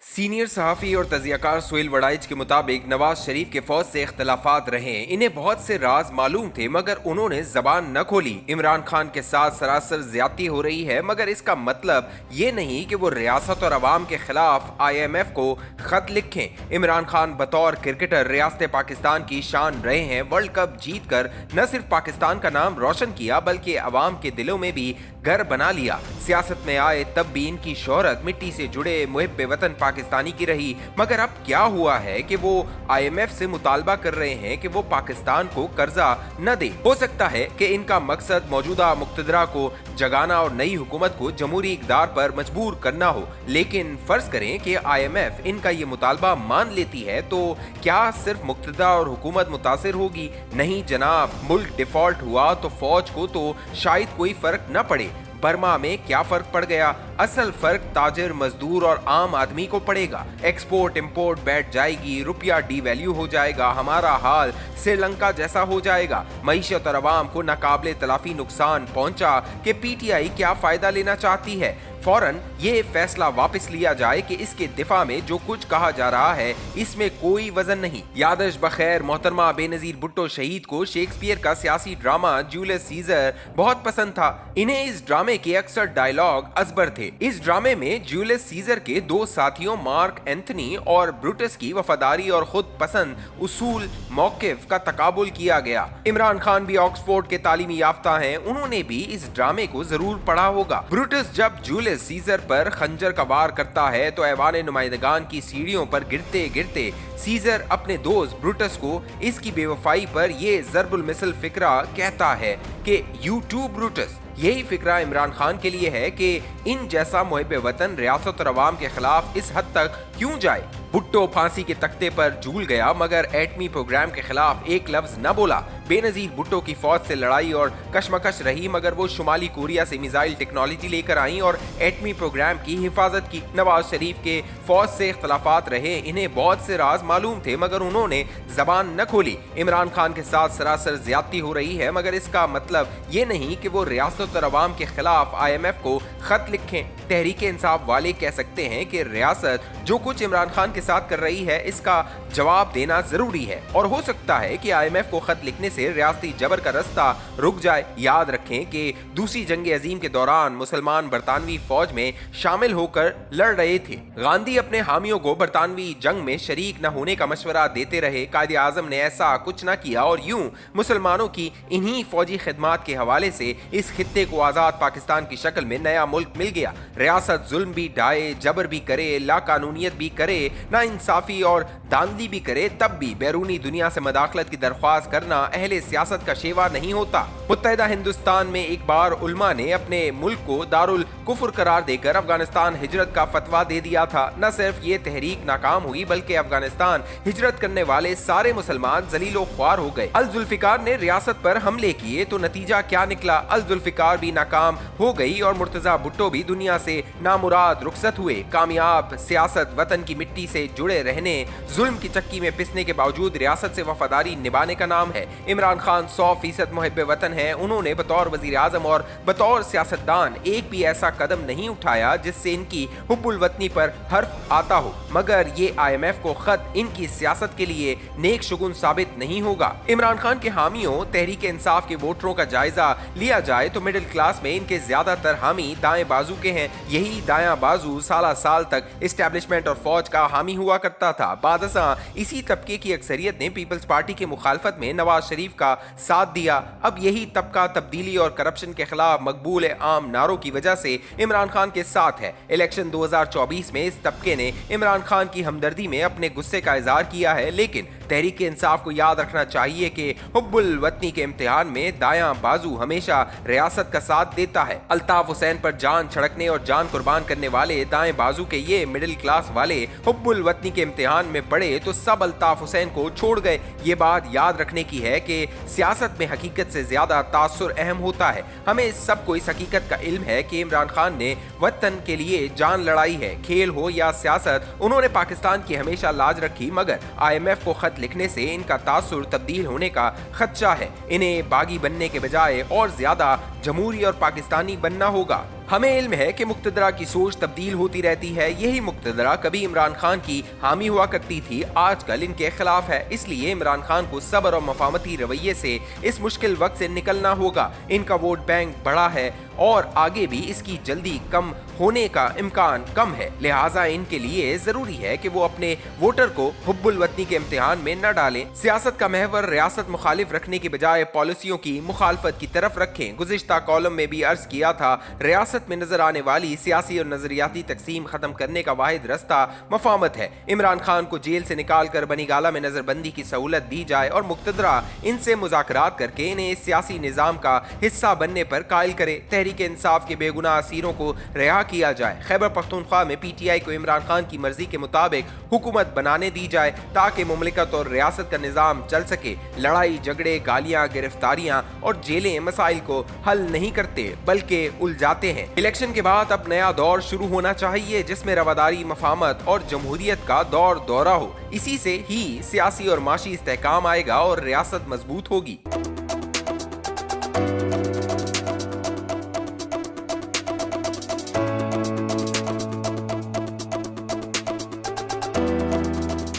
Senior सहाफ़ी और तज़ियाकार सुहेल वड़ाइच के मुताबिक नवाज शरीफ के फौज से इख्तलाफात रहे। इन्हें बहुत से राज मालूम थे मगर उन्होंने जबान न खोली। इमरान खान के साथ सरासर ज्यादती हो रही है मगर इसका मतलब ये नहीं कि वो रियासत और अवाम के खिलाफ IMF को खत लिखें। इमरान खान बतौर क्रिकेटर रियासत पाकिस्तान की शान रहे हैं। वर्ल्ड कप जीत कर न सिर्फ पाकिस्तान का नाम रोशन किया बल्कि अवाम के दिलों में भी घर बना लिया। सियासत में आए तब भी इनकी शोहरत मिट्टी से जुड़े मुहिब्बे वतन पाकिस्तानी की रही। मगर अब क्या हुआ है कि वो IMF से मुतालबा कर रहे हैं कि वो पाकिस्तान को कर्जा न दे। हो सकता है कि इनका मकसद मौजूदा मुक्तदरा को जगाना और नई हुकूमत को जमहूरी इक़दार पर मजबूर करना हो। लेकिन फर्ज करें कि IMF इनका ये मुतालबा मान लेती है तो क्या सिर्फ मुक्तदा और हुकूमत मुतासिर होगी? नहीं जनाब, मुल्क डिफॉल्ट हुआ तो फौज को तो शायद कोई फर्क न पड़े। बर्मा में क्या फर्क पड़ गया? असल फर्क ताजिर, मजदूर और आम आदमी को पड़ेगा। एक्सपोर्ट इंपोर्ट बैठ जाएगी, रुपया डीवैल्यू हो जाएगा, हमारा हाल श्रीलंका जैसा हो जाएगा। मईशत और अवाम को नाकाबिले तलाफी नुकसान पहुंचा कि PTI क्या फायदा लेना चाहती है। फौरन ये फैसला वापस लिया जाए कि इसके दिफा में जो कुछ कहा जा रहा है इसमें कोई वजन नहीं। यादश बखैर मोहतरमा बेनजीर भुट्टो शहीद को शेक्सपियर का सियासी ड्रामा जूलियस सीजर बहुत पसंद था। इन्हें इस ड्रामे के अक्सर डायलॉग अजबर थे। इस ड्रामे में जूलियस सीजर के दो साथियों मार्क एंथनी और ब्रूटस की वफादारी और खुद पसंद उसूल मौकिफ का तकाबुल किया गया। इमरान खान भी ऑक्सफोर्ड के तालीमी याफ्ता हैं, उन्होंने भी इस ड्रामे को जरूर पढ़ा होगा। ब्रूटस जब जूलियस सीजर पर खंजर का वार करता है तो ऐवान नुमाइंदगान की सीढ़ियों पर गिरते गिरते सीजर अपने दोस्त ब्रूटस को इसकी बेवफाई पर ये ज़र्बुल मिसल फिक्रा कहता है कि यू टू ब्रूटस। यही फिक्रा इमरान खान के लिए है कि इन जैसा मुहिब्बे वतन रियासत और अवाम के खिलाफ इस हद तक क्यों जाए। भुट्टो फांसी के तख्ते पर झूल गया मगर एटमी प्रोग्राम के खिलाफ एक लफ्ज न बोला। बेनजीर भुट्टो की फौज से लड़ाई और कशमकश रही मगर वो शुमाली कोरिया से मिसाइल टेक्नोलॉजी लेकर आई और एटमी प्रोग्राम की हिफाजत की। नवाज शरीफ के फौज से इख्तलाफात रहे, इन्हें बहुत से राज मालूम थे मगर उन्होंने जबान न खोली। इमरान खान के साथ सरासर ज्यादती हो रही है मगर इसका मतलब ये नहीं कि वो रियासत और अवाम के खिलाफ IMF को खत लिखें। तहरीक इंसाफ वाले कह सकते हैं कि रियासत जो कुछ इमरान खान के साथ कर रही है इसका जवाब देना जरूरी है और हो सकता है कि IMF को खत लिखने से रियासती जबर का रास्ता रुक जाए। याद रखें कि दूसरी जंग अजीम के दौरान मुसलमान बरतानवी फौज में शामिल होकर लड़ रहे थे। गांधी अपने हामियों को बरतानवी जंग में शरीक न होने का मशवरा देते रहे। कायदे आजम ने ऐसा कुछ न किया और यूं मुसलमानों की इन्हीं फौजी खिदमात के हवाले से इस खित्ते को आजाद पाकिस्तान की शक्ल में नया मुल्क मिल गया। रियासत जुल्म भी ढाए, जबर भी करे, लाकानूनियत भी करे, ना इंसाफी और धांधली भी करे, तब भी बैरूनी दुनिया से मदाखलत की दरख्वास्त करना अहले सियासत का शेवा नहीं होता। मुत्तहिदा हिंदुस्तान में एक बार उलमा ने अपने मुल्क को दारुल कुफ्र करार देकर अफगानिस्तान हिजरत का फतवा दे दिया था। न सिर्फ ये तहरीक नाकाम हुई बल्कि अफगानिस्तान हिजरत करने वाले सारे मुसलमान जलीलो ख्वार हो गए। अल जुल्फिकार ने रियासत पर हमले किए तो नतीजा क्या निकला? अल जुल्फिकार भी नाकाम हो गई और मुर्तजा भुट्टो भी दुनिया से नामुराद रुखसत हुए। कामयाब सियासत वतन की मिट्टी से जुड़े रहने, जुल्म की चक्की में पिसने के बावजूद रियासत से वफादारी निभाने का नाम है। इमरान खान 100% मुहिब्बे वतन है। उन्होंने बतौर वजीर आजम और बतौर सियासतदान एक भी ऐसा कदम नहीं उठाया जिससे इनकी हुब्बुल वतनी पर हर्फ आता हो मगर ये IMF को खत इनकी सियासत के लिए नेक शुगुन साबित नहीं होगा। इमरान खान के हामियों तहरीक इंसाफ के वोटरों का जायजा लिया जाए तो मिडिल क्लास में इनके ज्यादातर हामी दाएं बाजू के हैं। यही दायां बाजू साल तक इस्टेब्लिशमेंट और फौज का हामी हुआ करता था। बादशाह इसी तबके की अक्सरियत ने पीपल्स पार्टी की मुखालफत में नवाज शरीफ का साथ दिया। अब यही तबका तब्दीली और करप्शन के खिलाफ मकबूल आम नारों की वजह से इमरान खान के साथ है। इलेक्शन 2024 में इस तबके ने इमरान खान की हमदर्दी में अपने गुस्से का इजहार किया है लेकिन तहरीक इंसाफ को याद रखना चाहिए कि हुब्बुल वतनी के इम्तिहान में दायां बाजू हमेशा रियासत का साथ देता है। अल्ताफ हुसैन पर जान छिड़कने और जान कुर्बान करने वाले दाएं बाजू के ये मिडिल क्लास वाले हुब्बुल वतनी के इम्तिहान में पड़े तो सब अल्ताफ हुसैन को छोड़ गए। ये बात याद रखने की है कि सियासत में हकीकत से ज्यादा तासुर अहम होता है। हमें सबको इस हकीकत का इल्म है कि इमरान खान ने वतन के लिए जान लड़ाई है। खेल हो या सियासत, उन्होंने पाकिस्तान की हमेशा लाज रखी मगर IMF को खत लिखने से इनका तासुर तब्दील होने का खदशा है। इन्हें बागी बनने के बजाय और ज्यादा जमहूरी और पाकिस्तानी बनना होगा। हमें इल्म है कि मुक्तदरा की सोच तब्दील होती रहती है। यही मुक्तदरा कभी इमरान खान की हामी हुआ करती थी, आजकल इनके खिलाफ है। इसलिए इमरान खान को सब्र और मफामती रवैये से इस मुश्किल वक्त से निकलना होगा। इनका वोट बैंक बड़ा है और आगे भी इसकी जल्दी कम होने का इम्कान कम है, लिहाजा इनके लिए जरूरी है कि वो अपने वोटर को हुब्बुल वतनी के इम्तिहान में न डालें। सियासत का महवर रियासत मुखालिफ रखने की बजाय पॉलिसियों की मुखालफत की तरफ रखें। गुज़िश्ता कॉलम में भी अर्ज किया था, रियासत में नजर आने वाली सियासी और नजरियाती तकसीम खत्म करने का वाहिद रास्ता मफामत है। इमरान खान को जेल से निकाल कर बनीगाला में नजरबंदी की सहूलत दी जाए और मुक्तदरा इनसे मुज़ाकरात करके इन्हें इस सियासी निज़ाम का हिस्सा बनने पर कायल करे। तहरीक इंसाफ के बेगुनाह असीरों को रिहा किया जाए। खैबर पख्तूनख्वा में PTI को इमरान खान की मर्जी के मुताबिक हुकूमत बनाने दी जाए ताकि मुमलिकत और रियासत का निज़ाम चल सके। लड़ाई झगड़े, गालियां, गिरफ्तारियां और जेलें मसाइल को हल नहीं करते बल्कि उलझाते हैं। इलेक्शन के बाद अब नया दौर शुरू होना चाहिए जिसमें रवादारी, मफामत और जमहूरियत का दौर दौरा हो। इसी से ही सियासी और माशी इस्तेहकाम आएगा और रियासत मजबूत होगी।